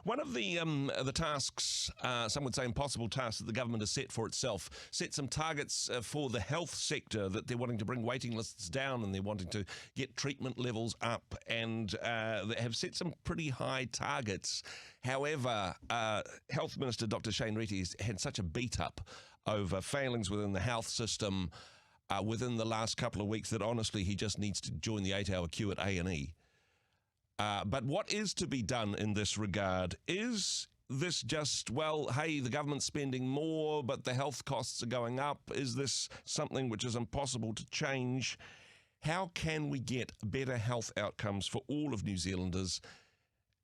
One of the tasks, some would say impossible tasks, that the government has set for itself, set some targets for the health sector, that they're wanting to bring waiting lists down and they're wanting to get treatment levels up, and they have set some pretty high targets. However, Health Minister Dr. Shane Reti has had such a beat up over failings within the health system within the last couple of weeks that honestly he just needs to join the 8-hour queue at A&E. But what is to be done in this regard? Is this just, well, hey, the government's spending more, but the health costs are going up? Is this something which is impossible to change? How can we get better health outcomes for all of New Zealanders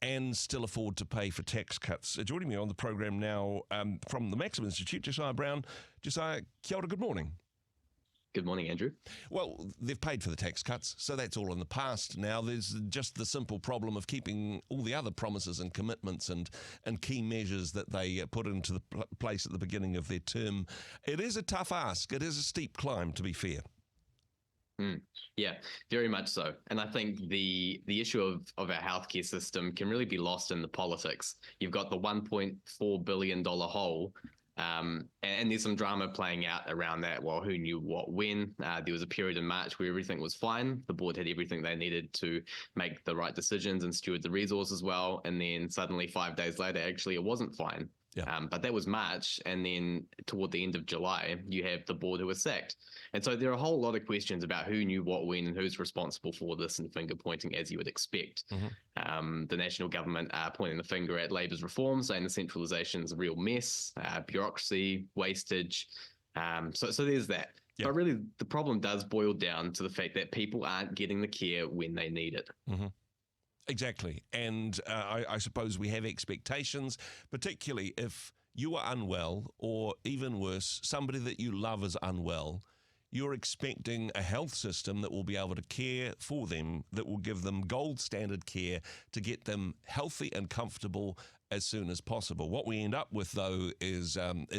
and still afford to pay for tax cuts? Joining me on the program now from the Maxim Institute, Josiah Brown. Josiah, kia ora, good morning. Good morning, Andrew. Well, they've paid for the tax cuts, so that's all in the past now. There's just the simple problem of keeping all the other promises and commitments and key measures that they put into the place at the beginning of their term. It is a tough ask. It is a steep climb, to be fair. Yeah, very much so. And I think the issue of our healthcare system can really be lost in the politics. You've got the $1.4 billion hole, and there's some drama playing out around that. Well, who knew what when? There was a period in March where everything was fine. The board had everything they needed to make the right decisions and steward the resources well. And then suddenly 5 days later, actually, it wasn't fine. Yeah. But that was March, and then toward the end of July, you have the board who was sacked. And so there are a whole lot of questions about who knew what when and who's responsible for this, and finger pointing as you would expect. The national government pointing the finger at Labour's reforms, saying the centralisation is a real mess, bureaucracy, wastage. So there's that. Yeah. But really, the problem does boil down to the fact that people aren't getting the care when they need it. Exactly. And I suppose we have expectations, particularly if you are unwell, or even worse, somebody that you love is unwell. You're expecting a health system that will be able to care for them, that will give them gold standard care to get them healthy and comfortable as soon as possible. What we end up with, though, is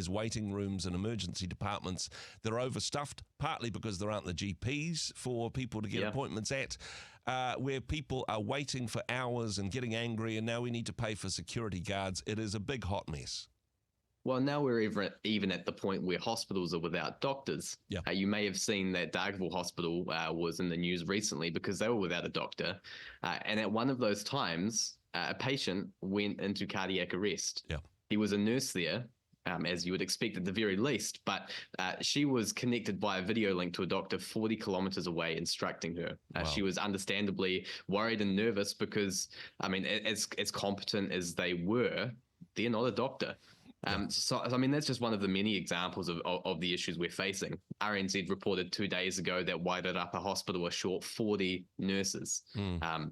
waiting rooms and emergency departments that are overstuffed, partly because there aren't the GPs for people to get appointments at, where people are waiting for hours and getting angry, and now we need to pay for security guards. It is a big hot mess. Well, now we're even at the point where hospitals are without doctors. Yeah. You may have seen that Dargaville Hospital was in the news recently because they were without a doctor. And at one of those times, a patient went into cardiac arrest. Yeah. There was a nurse there, as you would expect at the very least, but she was connected by a video link to a doctor 40 kilometers away instructing her. Wow. She was understandably worried and nervous because, I mean, as competent as they were, they're not a doctor. So, I mean, that's just one of the many examples of the issues we're facing. RNZ reported 2 days ago that Wairarapa Hospital are short 40 nurses.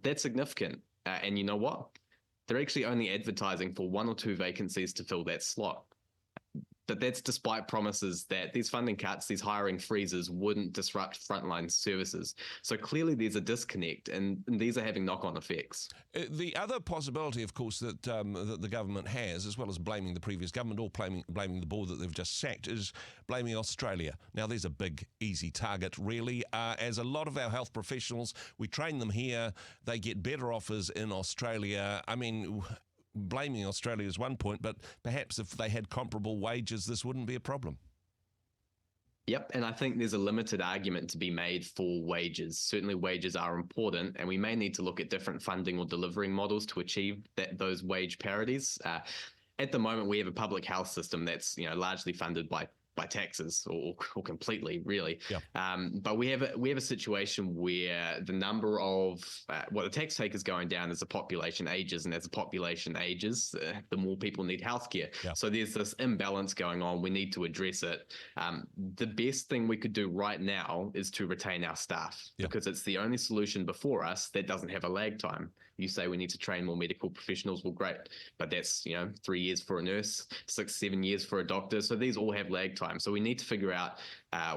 That's significant. And you know what? They're actually only advertising for 1 or 2 vacancies to fill that slot. But that's despite promises that these funding cuts, these hiring freezes wouldn't disrupt frontline services. So clearly there's a disconnect, and these are having knock-on effects. The other possibility, of course, that the government has, as well as blaming the previous government or blaming the board that they've just sacked, is blaming Australia. Now, there's a big, easy target, really. As a lot of our health professionals, we train them here. They get better offers in Australia. I mean, blaming Australia is one point, but perhaps if they had comparable wages, this wouldn't be a problem. Yep, and I think there's a limited argument to be made for wages. Certainly wages are important, and we may need to look at different funding or delivering models to achieve those wage parities. At the moment, we have a public health system that's largely funded by taxes or completely, really. Yep. But we have a situation where the number of the tax take is going down as the population ages, and as the population ages, the more people need healthcare. Yep. So there's this imbalance going on. We need to address it. The best thing we could do right now is to retain our staff, because it's the only solution before us that doesn't have a lag time. You say we need to train more medical professionals. Well, great, but that's 3 years for a nurse, 6-7 years for a doctor. So these all have lag time. So we need to figure out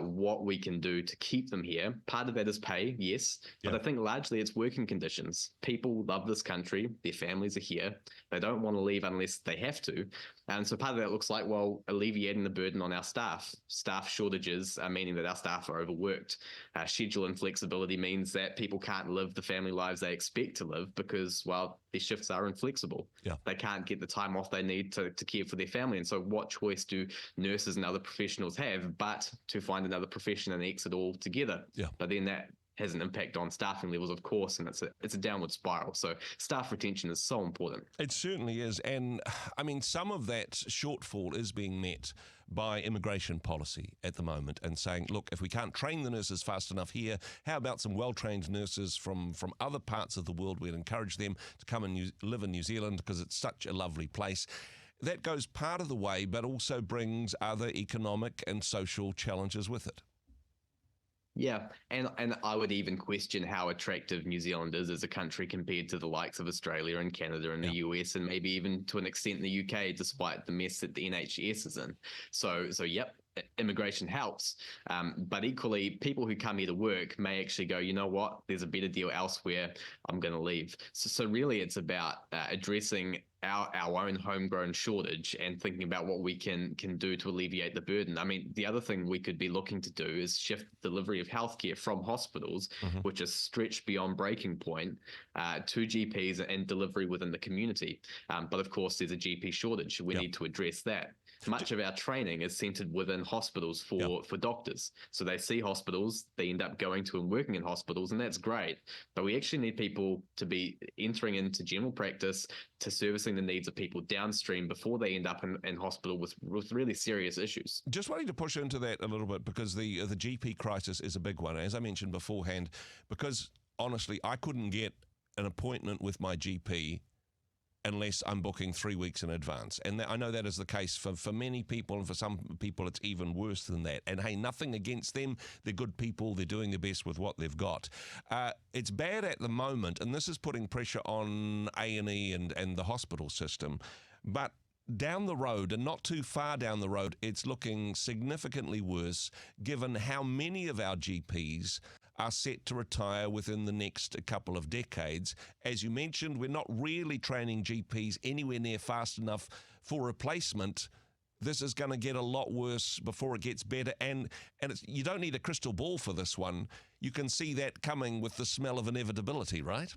what we can do to keep them here. Part of that is pay, yes, but I think largely it's working conditions. People love this country. Their families are here. They don't want to leave unless they have to. And so part of that looks like, well, alleviating the burden on our staff. Staff shortages are meaning that our staff are overworked. Schedule inflexibility means that people can't live the family lives they expect to live because because, well, their shifts are inflexible. Yeah. They can't get the time off they need to care for their family. And so what choice do nurses and other professionals have but to find another profession and exit altogether? Yeah. But then that has an impact on staffing levels, of course, and it's a downward spiral. So staff retention is so important. It certainly is. And I mean, some of that shortfall is being met by immigration policy at the moment and saying, look, if we can't train the nurses fast enough here, how about some well-trained nurses from other parts of the world? We'd encourage them to come and live in New Zealand because it's such a lovely place. That goes part of the way, but also brings other economic and social challenges with it. Yeah, and I would even question how attractive New Zealand is as a country compared to the likes of Australia and Canada and the US, and maybe even to an extent the UK, despite the mess that the NHS is in. So yep, immigration helps. But equally, people who come here to work may actually go, you know what, there's a better deal elsewhere, I'm going to leave. So really, it's about addressing our own homegrown shortage and thinking about what we can do to alleviate the burden. I mean, the other thing we could be looking to do is shift delivery of healthcare from hospitals, which is stretched beyond breaking point, to GPs and delivery within the community. But of course, there's a GP shortage. We need to address that. Much of our training is centered within hospitals for doctors. So they see hospitals, they end up going to and working in hospitals, and that's great. But we actually need people to be entering into general practice, to servicing the needs of people downstream before they end up in hospital with really serious issues. Just wanting to push into that a little bit, because the GP crisis is a big one, as I mentioned beforehand, because honestly, I couldn't get an appointment with my GP unless I'm booking 3 weeks in advance. And I know that is the case for many people, and for some people it's even worse than that. And hey, nothing against them. They're good people. They're doing their best with what they've got. It's bad at the moment, and this is putting pressure on A&E and the hospital system. But down the road, and not too far down the road, it's looking significantly worse, given how many of our GPs are set to retire within the next couple of decades. As you mentioned, we're not really training GPs anywhere near fast enough for replacement. This is going to get a lot worse before it gets better. And you don't need a crystal ball for this one. You can see that coming with the smell of inevitability, right?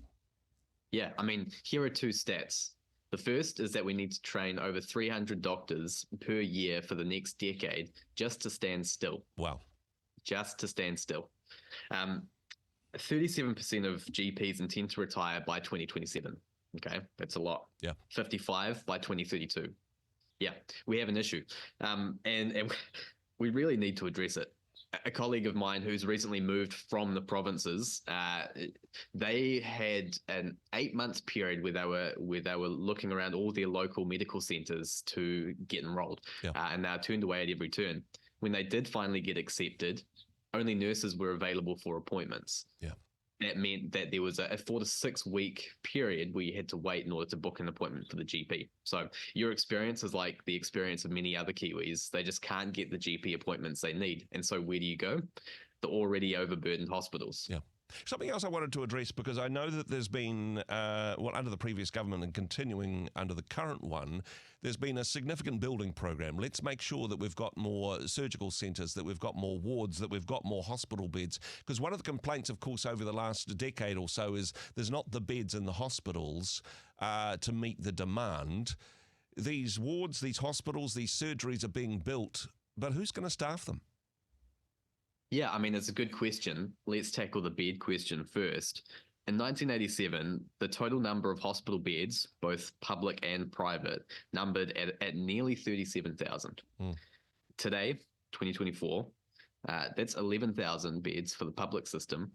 Yeah, I mean, here are two stats. The first is that we need to train over 300 doctors per year for the next decade just to stand still. Wow. Just to stand still. 37% of GPs intend to retire by 2027. Okay, that's a lot. Yeah. 55 by 2032. Yeah, we have an issue. And we really need to address it. A colleague of mine who's recently moved from the provinces, they had an 8-month period where they were looking around all their local medical centres to get enrolled, and they were turned away at every turn. When they did finally get accepted, only nurses were available for appointments. Yeah. That meant that there was a 4 to 6 week period where you had to wait in order to book an appointment for the GP. So your experience is like the experience of many other Kiwis. They just can't get the GP appointments they need. And so where do you go? The already overburdened hospitals. Yeah. Something else I wanted to address, because I know that there's been, under the previous government and continuing under the current one, there's been a significant building program. Let's make sure that we've got more surgical centres, that we've got more wards, that we've got more hospital beds. Because one of the complaints, of course, over the last decade or so is there's not the beds in the hospitals to meet the demand. These wards, these hospitals, these surgeries are being built, but who's going to staff them? Yeah, I mean, it's a good question. Let's tackle the bed question first. In 1987, the total number of hospital beds, both public and private, numbered at nearly 37,000. Today, 2024, that's 11,000 beds for the public system,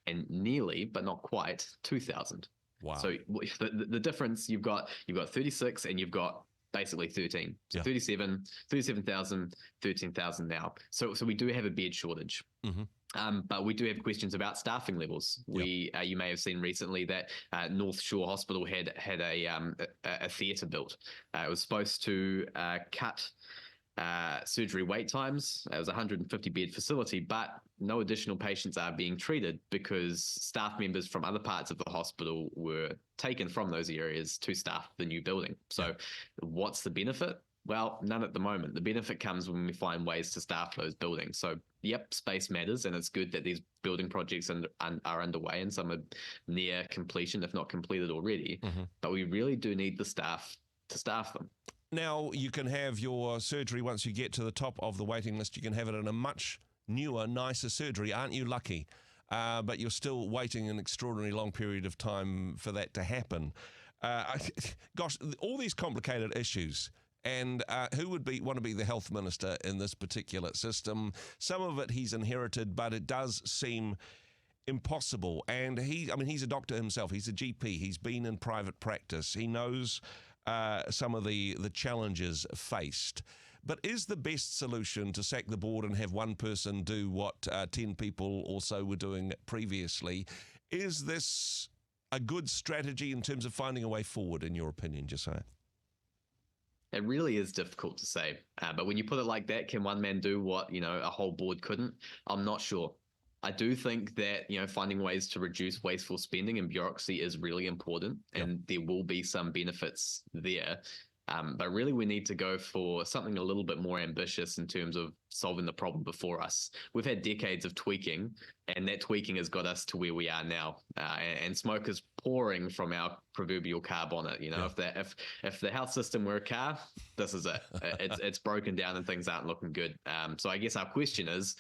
and nearly, but not quite, 2,000. Wow. So the difference, you've got 36 and you've got basically 13. So 37,000, 13,000 now. So we do have a bed shortage. But we do have questions about staffing levels. You may have seen recently that North Shore Hospital had a theatre built. It was supposed to cut surgery wait times. It was a 150 bed facility, but no additional patients are being treated because staff members from other parts of the hospital were taken from those areas to staff the new building. So what's the benefit? Well, none at the moment. The benefit comes when we find ways to staff those buildings. So, yep, space matters, and it's good that these building projects are underway and some are near completion, if not completed already. But we really do need the staff to staff them. Now, you can have your surgery once you get to the top of the waiting list. You can have it in a much newer, nicer surgery. Aren't you lucky? But you're still waiting an extraordinarily long period of time for that to happen. Gosh, all these complicated issues. And who would want to be the health minister in this particular system? Some of it he's inherited, but it does seem impossible. And he's a doctor himself. He's a GP. He's been in private practice. He knows some of the challenges faced. But is the best solution to sack the board and have one person do what 10 people or so were doing previously? Is this a good strategy in terms of finding a way forward, in your opinion, Josiah? It really is difficult to say. But when you put it like that, can one man do what, a whole board couldn't? I'm not sure. I do think that, finding ways to reduce wasteful spending and bureaucracy is really important, and there will be some benefits there. But really, we need to go for something a little bit more ambitious in terms of solving the problem before us. We've had decades of tweaking, and that tweaking has got us to where we are now. And smoke is pouring from our proverbial car bonnet. If the health system were a car, this is it. It's broken down and things aren't looking good. So I guess our question is,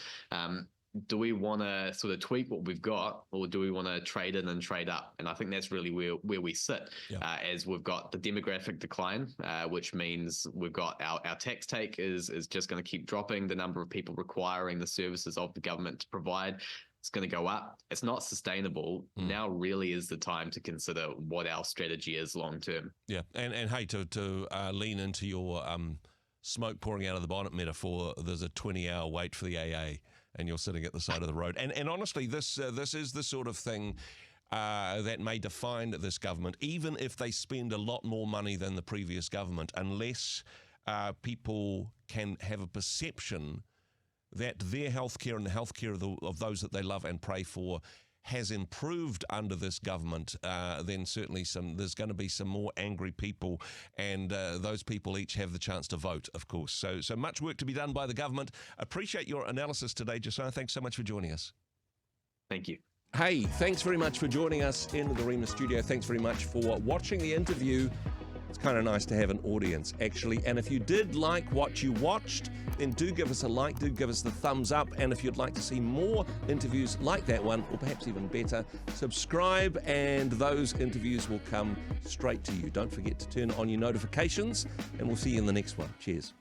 do we want to sort of tweak what we've got, or do we want to trade in and trade up? And I think that's really where we sit, as we've got the demographic decline, which means we've got our tax take is just going to keep dropping. The number of people requiring the services of the government to provide, it's going to go up. It's not sustainable. Now really is the time to consider what our strategy is long term. Yeah, and hey, to lean into your smoke pouring out of the bonnet metaphor, there's a 20-hour wait for the AA. And you're sitting at the side of the road. And honestly, this is the sort of thing that may define this government, even if they spend a lot more money than the previous government, unless people can have a perception that their healthcare and the healthcare of those that they love and pray for has improved under this government, then certainly there's going to be some more angry people, and those people each have the chance to vote, of course. So much work to be done by the government. Appreciate your analysis today, Josiah. Thanks so much for joining us. Thank you. Hey, thanks very much for joining us in the Rhema studio. Thanks very much for watching the interview. It's kind of nice to have an audience, actually. And if you did like what you watched, then do give us a like, do give us the thumbs up. And if you'd like to see more interviews like that one, or perhaps even better, subscribe and those interviews will come straight to you. Don't forget to turn on your notifications, and we'll see you in the next one. Cheers.